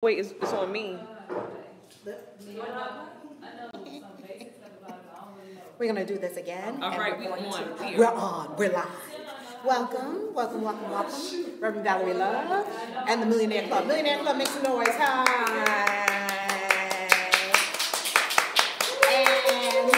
Wait, it's on me. We're going to do this again. All right, we're on. We're live. Welcome. Reverend Valerie Love and the Millionaire Club. Millionaire Club, make some noise. Hi. And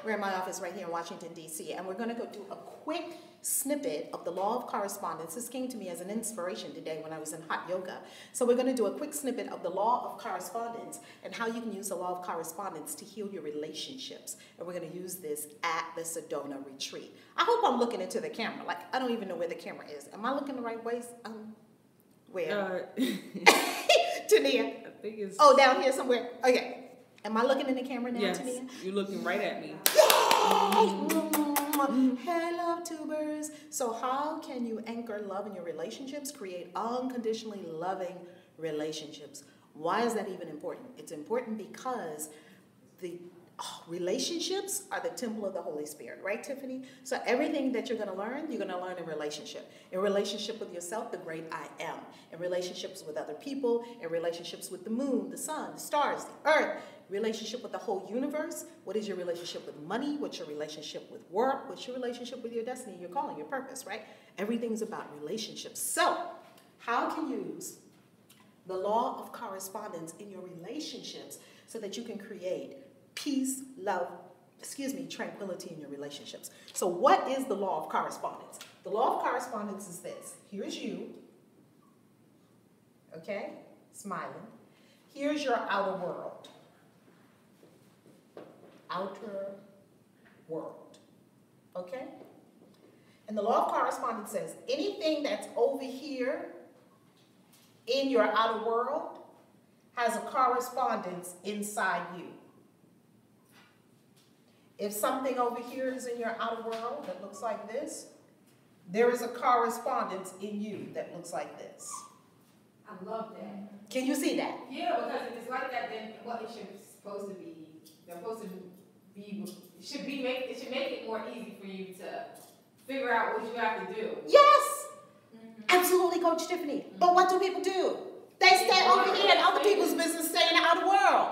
we're in my office right here in Washington, D.C. And we're going to go do a quick snippet of the law of correspondence. This came to me as an inspiration today when I was in hot yoga. So we're going to do a quick snippet of the law of correspondence and how you can use the law of correspondence to heal your relationships. And we're going to use this at the Sedona retreat. I hope I'm looking into the camera. Like, I don't even know where the camera is. Am I looking the right way? Where? Tania. I think it's... Oh, down here somewhere. Okay. Am I looking in the camera now, yes, Tania? You're looking right at me. Hey, LuvTubers. So how can you anchor love in your relationships? Create unconditionally loving relationships. Why is that even important? It's important because the relationships are the temple of the Holy Spirit, right, Tiffany? So everything that you're going to learn in relationship. In relationship with yourself, the great I am. In relationships with other people, in relationships with the moon, the sun, the stars, the earth. Relationship with the whole universe. What is your relationship with money? What's your relationship with work? What's your relationship with your destiny, your calling, your purpose, right? Everything's about relationships. So how can you use the law of correspondence in your relationships so that you can create peace, love, tranquility in your relationships? So what is the law of correspondence? The law of correspondence is this. Here's you, okay, smiling. Here's your outer world. Outer world, okay? And the law of correspondence says anything that's over here in your outer world has a correspondence inside you. If something over here is in your outer world that looks like this, there is a correspondence in you that looks like this. I love that. Can you see that? Yeah, because if it's like that, then what it should be supposed to be, they're supposed to be, it should make it more easy for you to figure out what you have to do. Yes, absolutely, Coach Tiffany. But what do people do? They stay over here in other people's business, stay in the outer world.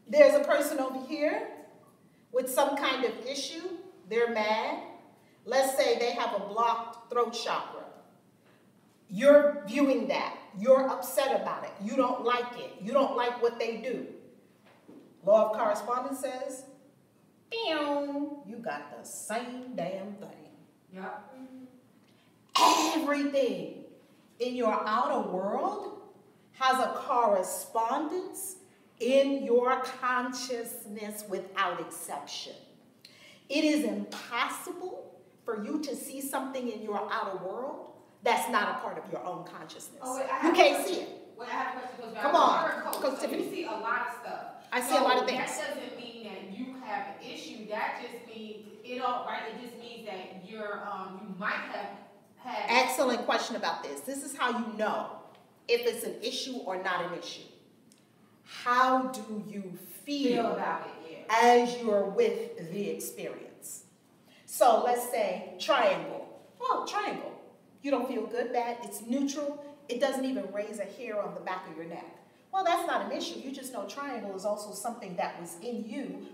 There's a person over here with some kind of issue. They're mad. Let's say they have a blocked throat chakra. You're viewing that. You're upset about it. You don't like it. You don't like what they do. Law of correspondence says, you got the same damn thing. Yeah. Everything in your outer world has a correspondence in your consciousness without exception. It is impossible for you to see something in your outer world that's not a part of your own consciousness. Oh, wait, you can't see it. Wait, I have a question. Come on. Coach, so you see a lot of stuff. I see a lot of things. That doesn't mean that you have an issue. That just means it just means that you're you might have had. Excellent question about this. This is how you know if it's an issue or not an issue. How do you feel about it? Yeah. as you're with the experience? So let's say triangle. Oh, triangle. You don't feel good, bad. It's neutral. It doesn't even raise a hair on the back of your neck. Well, that's not an issue. You just know triangle is also something that was in you,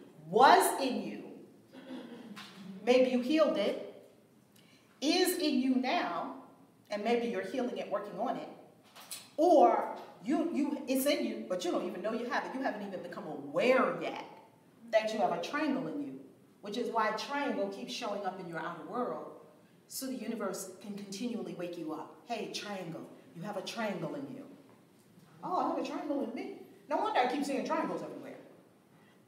maybe you healed it, is in you now, and maybe you're healing it, working on it, or it's in you, but you don't even know you have it. You haven't even become aware yet that you have a triangle in you, which is why triangle keeps showing up in your outer world, so the universe can continually wake you up. Hey, triangle, you have a triangle in you. Oh, I have a triangle in me. No wonder I keep seeing triangles everywhere.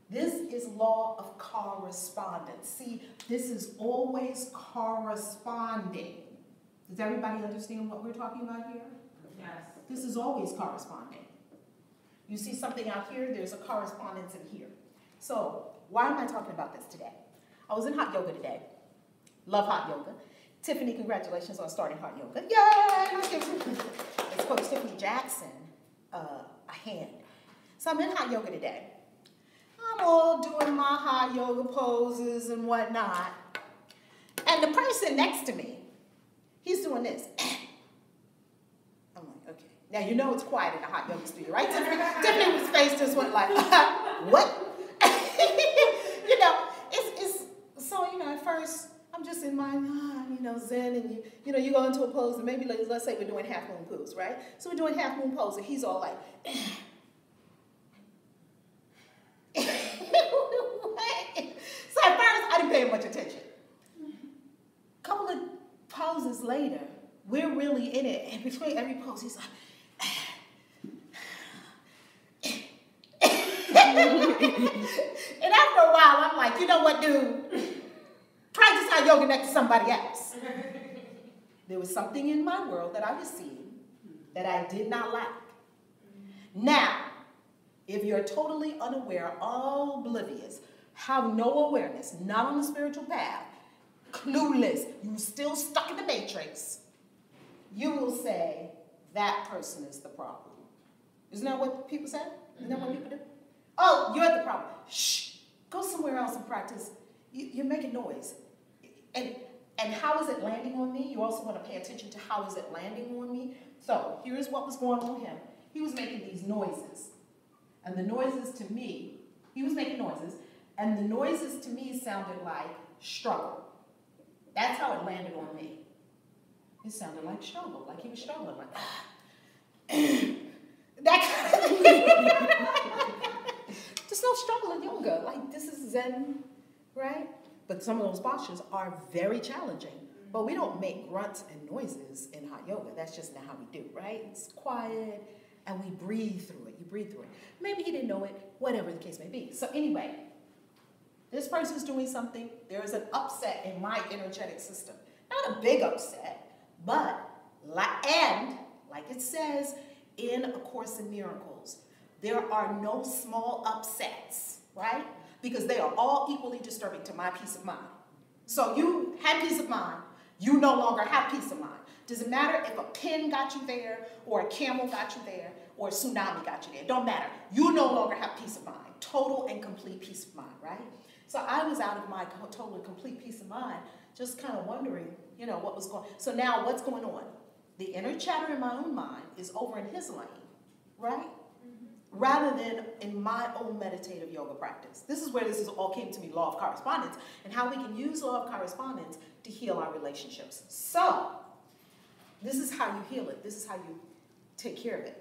This is law of correspondence. See, this is always corresponding. Does everybody understand what we're talking about here? Yes. This is always corresponding. You see something out here, there's a correspondence in here. So, why am I talking about this today? I was in hot yoga today. Love hot yoga. Tiffany, congratulations on starting hot yoga. Yay! Let's give it's Coach Tiffany Jackson a hand. So I'm in hot yoga today. I'm all doing my hot yoga poses and whatnot. And the person next to me, he's doing this. I'm like, okay. Now, you know it's quiet in the hot yoga studio, right? Tiffany's face just went like, what? You know, so, you know, at first, I'm just in my, you know, zen, and you go into a pose, and maybe let's say we're doing half moon pose, right? So we're doing half moon pose, and he's all like, so at first, I didn't pay much attention. A couple of poses later, we're really in it, and between every pose, he's like, and after a while, I'm like, you know what, dude? Practice hot yoga next to somebody else. There was something in my world that I was seeing that I did not like. Now, if you're totally unaware, oblivious, have no awareness, not on the spiritual path, clueless, you still stuck in the matrix, you will say that person is the problem. Isn't that what people say? Isn't that what people do? Oh, you're the problem. Shh, go somewhere else and practice. You're making noise. And how is it landing on me? You also want to pay attention to how is it landing on me. So here's what was going on with him. He was making these noises. And the noises to me, he was making noises, and the noises to me sounded like struggle. That's how it landed on me. It sounded like struggle, like he was struggling, like, that kind of thing. There's no struggle in yoga. Like, this is Zen, right? But some of those postures are very challenging. But we don't make grunts and noises in hot yoga. That's just not how we do, right? It's quiet, and we breathe through it. You breathe through it. Maybe he didn't know it, whatever the case may be. So anyway, this person's doing something. There is an upset in my energetic system. Not a big upset, but, and like it says in A Course in Miracles, there are no small upsets, right? Because they are all equally disturbing to my peace of mind. So you had peace of mind, you no longer have peace of mind. Does it matter if a pin got you there, or a camel got you there, or a tsunami got you there? It don't matter. You no longer have peace of mind. Total and complete peace of mind, right? So I was out of my total and complete peace of mind, just kind of wondering, you know, what was going on. So now what's going on? The inner chatter in my own mind is over in his lane, right? Rather than in my own meditative yoga practice. This is where this all came to me, law of correspondence, and how we can use law of correspondence to heal our relationships. So, this is how you heal it. This is how you take care of it.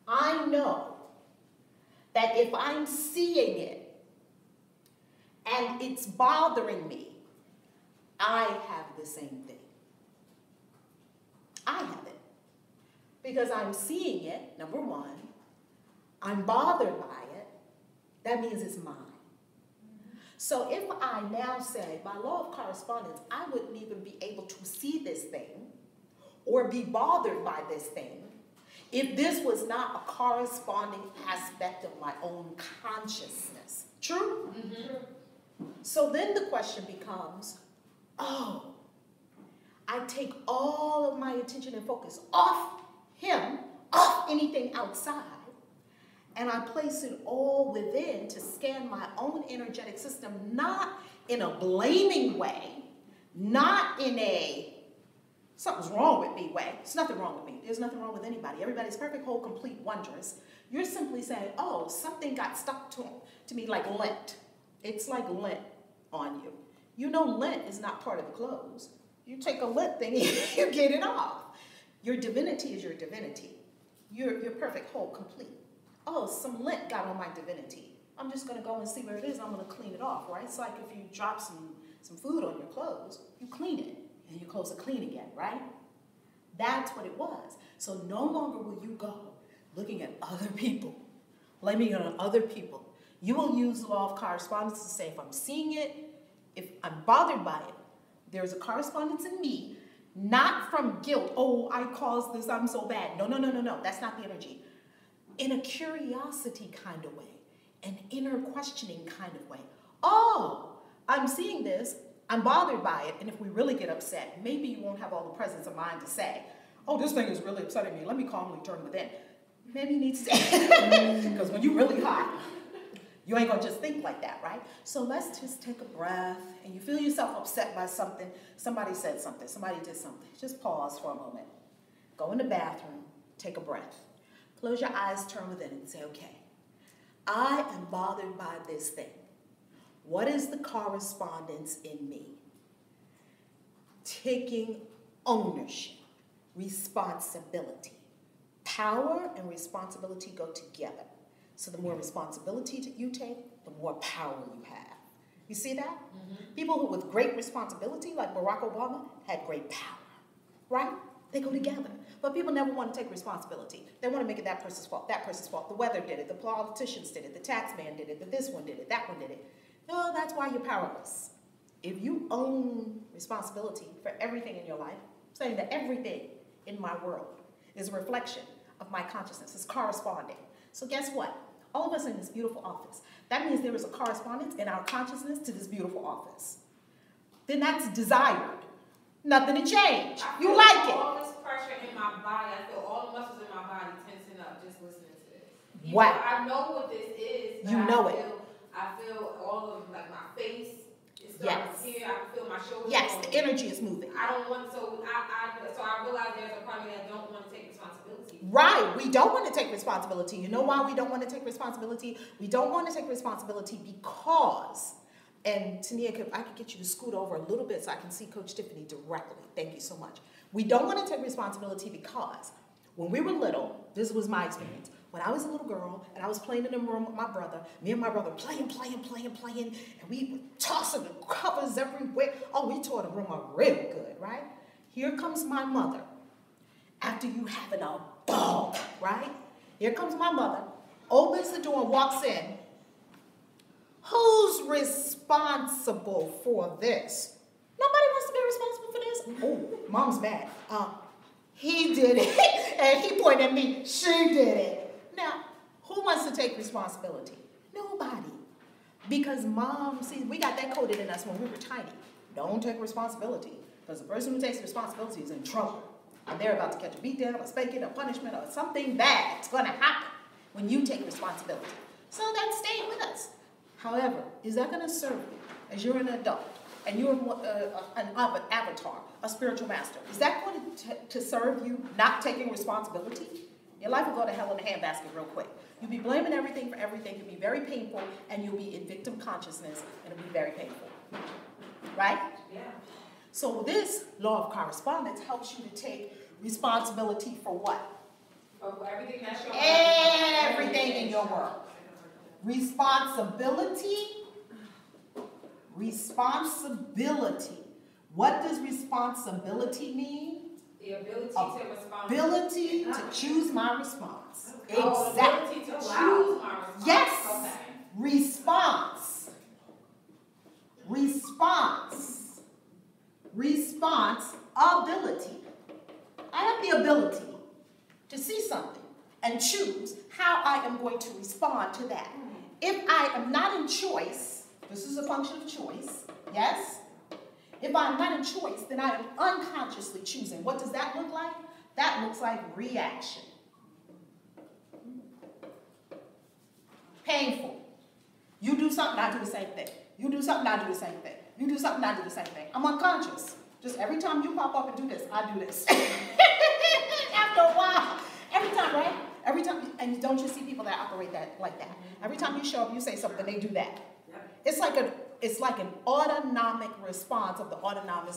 I know that if I'm seeing it and it's bothering me, I have the same thing. I have it. Because I'm seeing it, number one, I'm bothered by it, that means it's mine. So if I now say, by law of correspondence, I wouldn't even be able to see this thing or be bothered by this thing if this was not a corresponding aspect of my own consciousness. True? Mm-hmm. So then the question becomes, oh, I take all of my attention and focus off him, off anything outside, and I place it all within to scan my own energetic system, not in a blaming way, not in a something's wrong with me way. There's nothing wrong with me. There's nothing wrong with anybody. Everybody's perfect, whole, complete, wondrous. You're simply saying, oh, something got stuck to me like lint. It's like lint on you. You know lint is not part of the clothes. You take a lint thing, you get it off. Your divinity is your divinity. You're perfect, whole, complete. Oh, some lint got on my divinity. I'm just going to go and see where it is. I'm going to clean it off, right? It's like if you drop some food on your clothes, you clean it, and your clothes are clean again, right? That's what it was. So no longer will you go looking at other people, blaming it on other people. You will use the law of correspondence to say, if I'm seeing it, if I'm bothered by it, there's a correspondence in me, not from guilt. Oh, I caused this, I'm so bad. No. That's not the energy. In a curiosity kind of way, an inner questioning kind of way. Oh, I'm seeing this, I'm bothered by it, and if we really get upset, maybe you won't have all the presence of mind to say, oh, this thing is really upsetting me, let me calmly turn within. Maybe you need to say, because when you're really hot, you ain't gonna just think like that, right? So let's just take a breath, and you feel yourself upset by something, somebody said something, somebody did something. Just pause for a moment. Go in the bathroom, Take a breath. Close your eyes, turn within and say, okay, I am bothered by this thing. What is the correspondence in me? Taking ownership, responsibility. Power and responsibility go together. So the more responsibility you take, the more power you have. You see that? People who with great responsibility, like Barack Obama, had great power, right? They go together. But people never want to take responsibility. They want to make it that person's fault, that person's fault. The weather did it, the politicians did it, the tax man did it, the this one did it, that one did it. No, that's why you're powerless. If you own responsibility for everything in your life, saying that everything in my world is a reflection of my consciousness, is corresponding. So guess what? All of us in this beautiful office, that means there is a correspondence in our consciousness to this beautiful office. Then that's desired. Nothing to change. You like it. All this pressure in my body, I feel all the muscles in my body tensing up just listening to this. Wow. I know what this is. But You know it. I feel all of like my face. It's starting to here. I can feel my shoulders. Yes, the energy is moving. I don't want so I realize there's a part of me that don't want to take responsibility. Right. We don't want to take responsibility. You know why we don't want to take responsibility? We don't want to take responsibility because, and Tania, I could get you to scoot over a little bit so I can see Coach Tiffany directly. Thank you so much. We don't want to take responsibility because when we were little, this was my experience. When I was a little girl and I was playing in the room with my brother, me and my brother playing, and we were tossing the covers everywhere. Oh, we tore the room up real good, right? Here comes my mother. After you having a ball, right? Here comes my mother, opens the door and walks in. Who's responsible for this? Nobody wants to be responsible for this. Oh, mom's mad. He did it, and he pointed at me. She did it. Now, who wants to take responsibility? Nobody. Because mom, see, we got that coded in us when we were tiny. Don't take responsibility. Because the person who takes responsibility is in trouble. And they're about to catch a beat down, a spanking, a punishment, or something bad's going to happen when you take responsibility. So that stayed with us. However, is that going to serve you as you're an adult and you're an avatar, a spiritual master? Is that going to serve you not taking responsibility? Your life will go to hell in a handbasket real quick. You'll be blaming everything for everything. It'll be very painful, and you'll be in victim consciousness, and it'll be very painful. Right? Yeah. So this law of correspondence helps you to take responsibility for what? For everything that's your Everything in your world. Responsibility. Responsibility. What does responsibility mean? The ability to respond. Ability to choose my response. Oh, Exactly. ability to choose my response. Yes. Okay. Response. Response. Responsibility. I have the ability to see something and choose how I am going to respond to that. If I am not in choice, this is a function of choice, yes? If I'm not in choice, then I am unconsciously choosing. What does that look like? That looks like reaction. Painful. You do something, I do the same thing. You do something, I do the same thing. You do something, I do the same thing. I'm unconscious. Just every time you pop up and do this, I do this. After a while. Every time, right? Every time. And don't you see people that operate like that? Every time you show up, you say something, they do that. It's like an autonomic response of the autonomic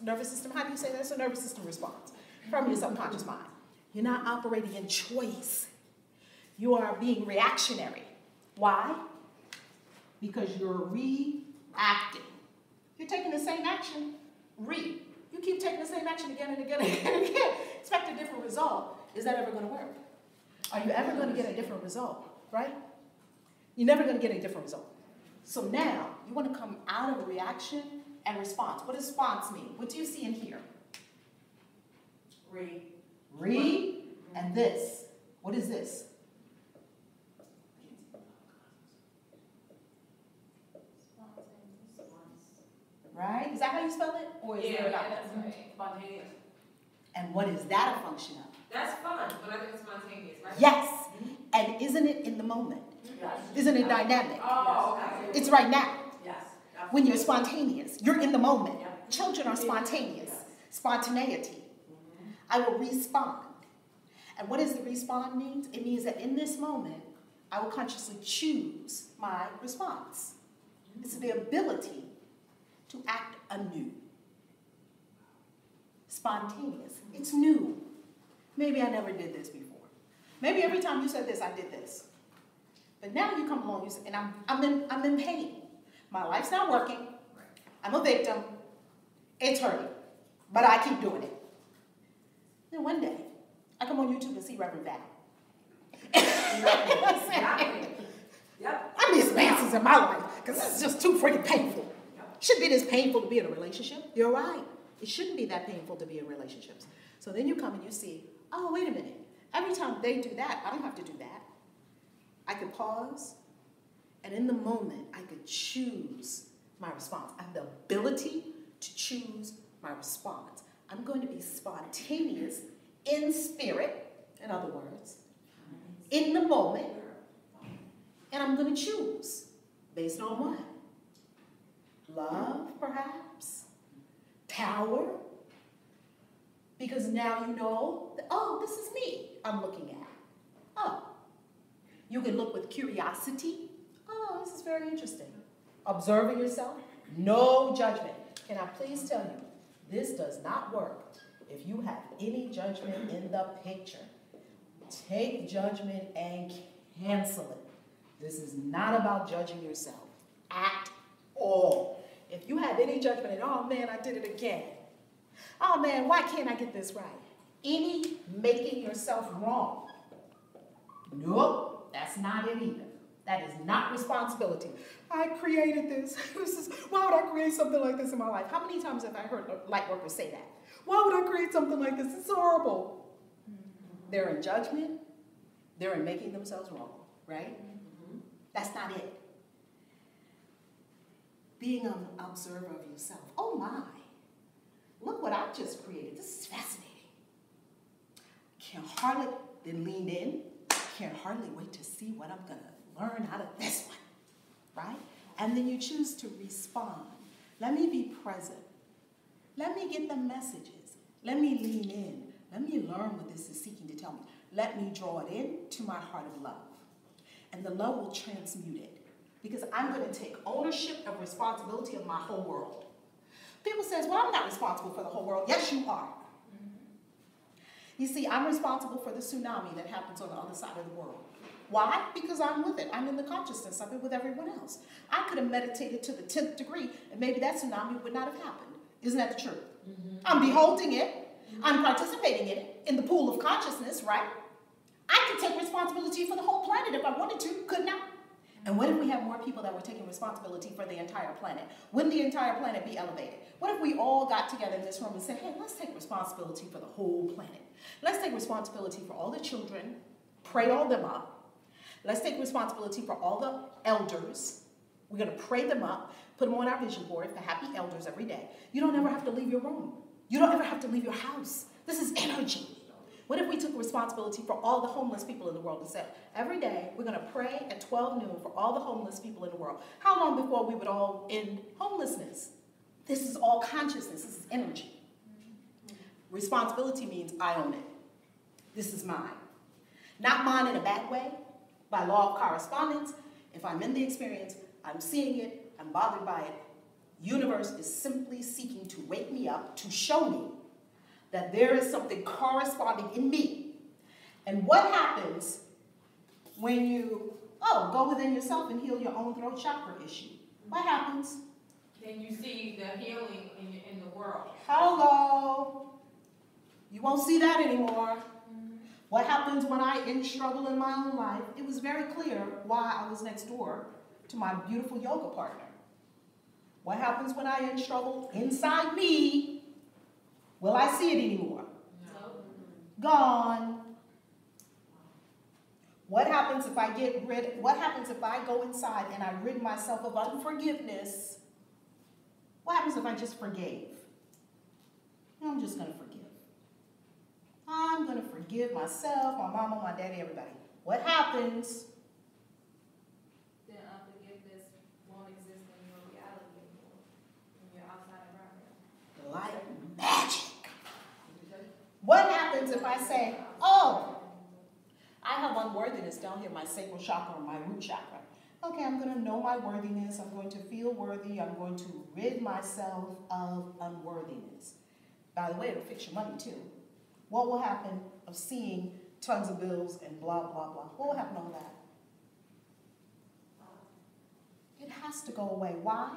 nervous system. How do you say that? It's a nervous system response from your subconscious mind. You're not operating in choice. You are being reactionary. Why? Because you're reacting. You're taking the same action. You keep taking the same action again and again and again and again. Expect a different result. Is that ever going to work? Are you ever going to get a different result? Right? You're never going to get a different result. So now, you want to come out of reaction and response. What does response mean? What do you see in here? And this. What is this? Right? Is that how you spell it? Or is there another? That's right. Spontaneous. And what is that a function of? That's fun, but I think it's spontaneous, right? Yes. And isn't it in the moment? Yes. Isn't it dynamic? Oh, okay. It's right now. Yes. When you're spontaneous, you're in the moment. Yeah. Children are spontaneous. Spontaneity. I will respond. And what does the respond mean? It means that in this moment, I will consciously choose my response. It's the ability to act anew. Spontaneous. It's new. Maybe I never did this before. Maybe every time you said this, I did this. But now you come along and I'm in pain. My life's not working. I'm a victim. It's hurting. But I keep doing it. Then one day, I come on YouTube and see Reverend Val. Yep. I need some answers in my life because this is just too freaking painful. It shouldn't be this painful to be in a relationship. You're right. It shouldn't be that painful to be in relationships. So then you come and you see, oh, wait a minute. Every time they do that, I don't have to do that. I could pause, and in the moment, I could choose my response. I have the ability to choose my response. I'm going to be spontaneous in spirit, in other words, in the moment, and I'm going to choose based on what? Love, perhaps? Power? Because now you know, that, oh, this is me I'm looking at. Oh. You can look with curiosity. Oh, this is very interesting. Observing yourself, no judgment. Can I please tell you, this does not work if you have any judgment in the picture. Take judgment and cancel it. This is not about judging yourself at all. If you have any judgment and, oh man, I did it again. Oh man, why can't I get this right? Any making yourself wrong. Nope, that's not it either. That is not responsibility. I created this. Why would I create something like this in my life? How many times have I heard light workers say that? Why would I create something like this? It's horrible. They're in judgment. They're in making themselves wrong, right? That's not it. Being an observer of yourself. Oh my. Look what I just created. This is fascinating. Can't hardly, then lean in. Can't hardly wait to see what I'm going to learn out of this one, right? And then you choose to respond. Let me be present. Let me get the messages. Let me lean in. Let me learn what this is seeking to tell me. Let me draw it in to my heart of love. And the love will transmute it. Because I'm going to take ownership of responsibility of my whole world. People says, well, I'm not responsible for the whole world. Yes, you are. You see, I'm responsible for the tsunami that happens on the other side of the world. Why? Because I'm with it. I'm in the consciousness of it with everyone else. I could have meditated to the 10th degree, and maybe that tsunami would not have happened. Isn't that the truth? I'm beholding it. I'm participating in it, in the pool of consciousness, right? I could take responsibility for the whole planet if I wanted to, couldn't I? And what if we have more people that were taking responsibility for the entire planet? Wouldn't the entire planet be elevated? What if we all got together in this room and said, hey, let's take responsibility for the whole planet. Let's take responsibility for all the children, pray all them up. Let's take responsibility for all the elders. We're going to pray them up, put them on our vision board for happy elders every day. You don't ever have to leave your room. You don't ever have to leave your house. This is energy. What if we took responsibility for all the homeless people in the world and said, every day we're going to pray at 12 noon for all the homeless people in the world? How long before we would all end homelessness? This is all consciousness. This is energy. Responsibility means I own it. This is mine. Not mine in a bad way. By law of correspondence, if I'm in the experience, I'm seeing it, I'm bothered by it. Universe is simply seeking to wake me up, to show me that there is something corresponding in me. And what happens when you, go within yourself and heal your own throat chakra issue? What happens? Then you see the healing in the world. Hello. You won't see that anymore. What happens when I in struggle in my own life? It was very clear why I was next door to my beautiful yoga partner. What happens when I in struggle inside me? Will I see it anymore? No. Gone. What happens if what happens if I go inside and I rid myself of unforgiveness? What happens if I just forgave? I'm just going to forgive. I'm going to forgive myself, my mama, my daddy, everybody. What happens? Then unforgiveness won't exist in your reality anymore, in your outside environment. Like magic. What happens I say, oh, I have unworthiness down here, my sacral chakra or my root chakra. Okay, I'm going to know my worthiness. I'm going to feel worthy. I'm going to rid myself of unworthiness. By the way, it'll fix your money too. What will happen of seeing tons of bills and blah, blah, blah? What will happen to all that? It has to go away. Why?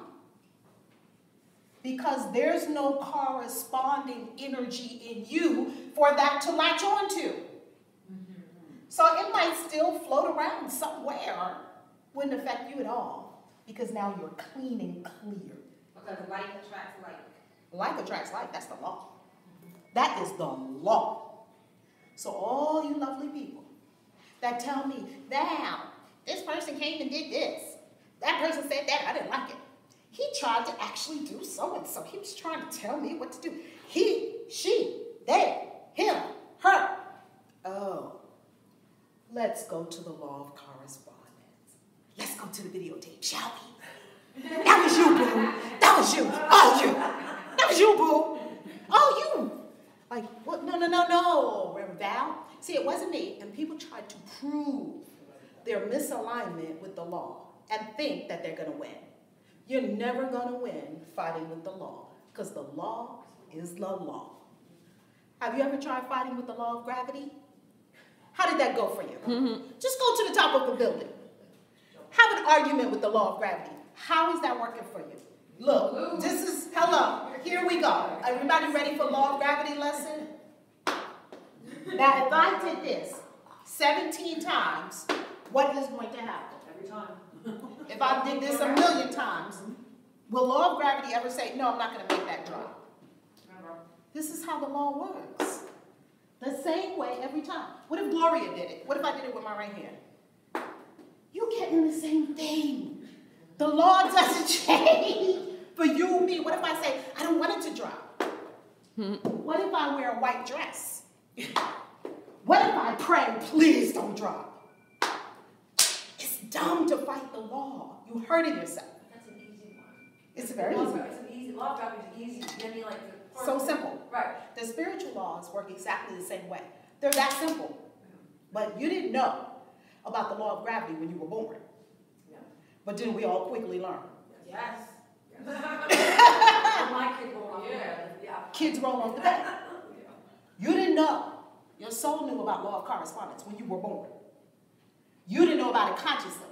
Because there's no corresponding energy in you for that to latch onto. So it might still float around somewhere. Wouldn't affect you at all. Because now you're clean and clear. Because like attracts like. Like attracts like. That's the law. That is the law. So all you lovely people that tell me, now, this person came and did this. That person said that. I didn't like it. He tried to actually do so-and-so. He was trying to tell me what to do. He, she, they, him, her. Oh. Let's go to the law of correspondence. Let's go to the videotape, shall we? That was you, boo. That was you. Oh, you. That was you, boo. Oh, you. Like, what? No, Reverend Val. See, it wasn't me. And people tried to prove their misalignment with the law and think that they're going to win. You're never going to win fighting with the law because the law is the law. Have you ever tried fighting with the law of gravity? How did that go for you? Just go to the top of the building. Have an argument with the law of gravity. How is that working for you? Look, this is, hello, here we go. Everybody ready for law of gravity lesson? Now, if I did this 17 times, what is going to happen? Every time. If I did this 1,000,000 times, will law of gravity ever say, no, I'm not going to make that drop? This is how the law works. The same way every time. What if Gloria did it? What if I did it with my right hand? You're getting the same thing. The law doesn't change for you and me. What if I say, I don't want it to drop? What if I wear a white dress? What if I pray, please don't drop? It's dumb to fight the law. You're hurting yourself. That's an easy one. It's very easy. It's an easy. Law of gravity is easy. Then you like the So simple. Right. The spiritual laws work exactly the same way. They're that simple. But you didn't know about the law of gravity when you were born. Yeah. But didn't we all quickly learn? Yes. My kid will walk Yeah. Kids roll off the bed. You didn't know. Your soul knew about law of correspondence when you were born. You didn't know about it consciously.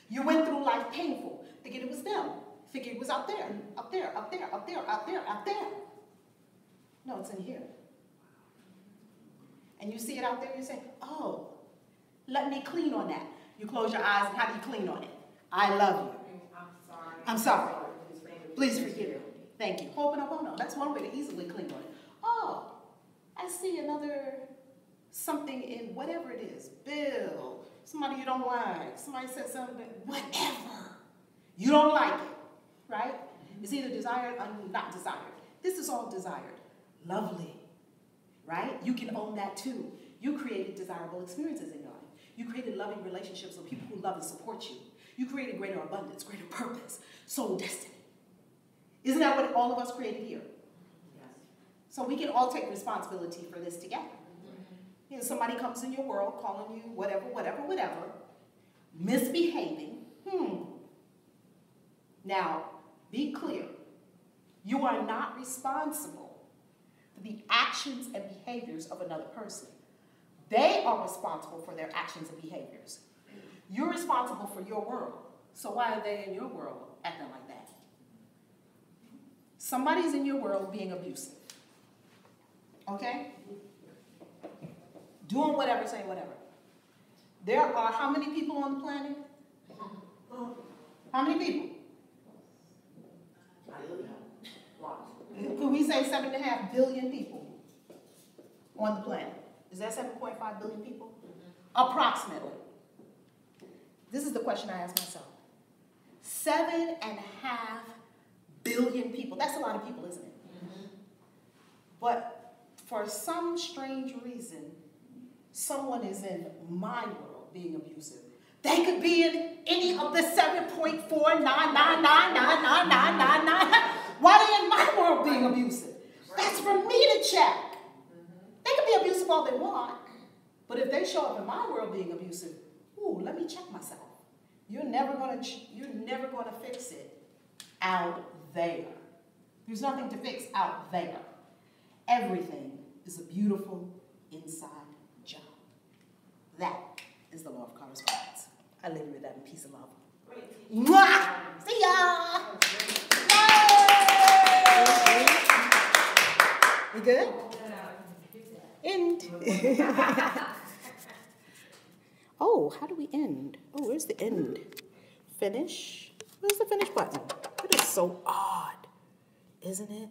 You went through life painful, thinking it was them. Thinking it was out there, up there, up there, up there, up there, up there. No, it's in here. And you see it out there, you say, oh, let me clean on that. You close your eyes, and how do you clean on it? I love you. I'm sorry. I'm sorry. Please forgive me. Thank you. Ho'oponopono. That's one way to easily clean on it. Oh, I see another something in whatever it is. Bill, somebody you don't like, somebody said something, whatever. You don't like it, right? It's either desired or not desired. This is all desired. Lovely, right? You can own that too. You created desirable experiences in your life. You created loving relationships with people who love and support you. You created greater abundance, greater purpose, soul destiny. Isn't that what all of us created here? Yes. So we can all take responsibility for this together. You know, somebody comes in your world calling you whatever, misbehaving. Now, be clear. You are not responsible for the actions and behaviors of another person. They are responsible for their actions and behaviors. You're responsible for your world. So why are they in your world acting like that? Somebody's in your world being abusive. Okay? Doing whatever, saying whatever. There are how many people on the planet? How many people? Could we say 7.5 billion people on the planet? Is that 7.5 billion people? Approximately. This is the question I ask myself. 7.5 billion people. That's a lot of people, isn't it? But for some strange reason, someone is in my world being abusive. They could be in any of the 7.499999999. Why are they in my world being abusive? That's for me to check. They could be abusive all they want, but if they show up in my world being abusive, ooh, let me check myself. You're never gonna fix it out there. There's nothing to fix out there. Everything is a beautiful inside job. That is the law of correspondence. I leave you with that in peace and love. Mwah! See ya! Yay! We good? End. Oh, how do we end? Oh, where's the end? Finish? Where's the finish button? It is so odd, isn't it?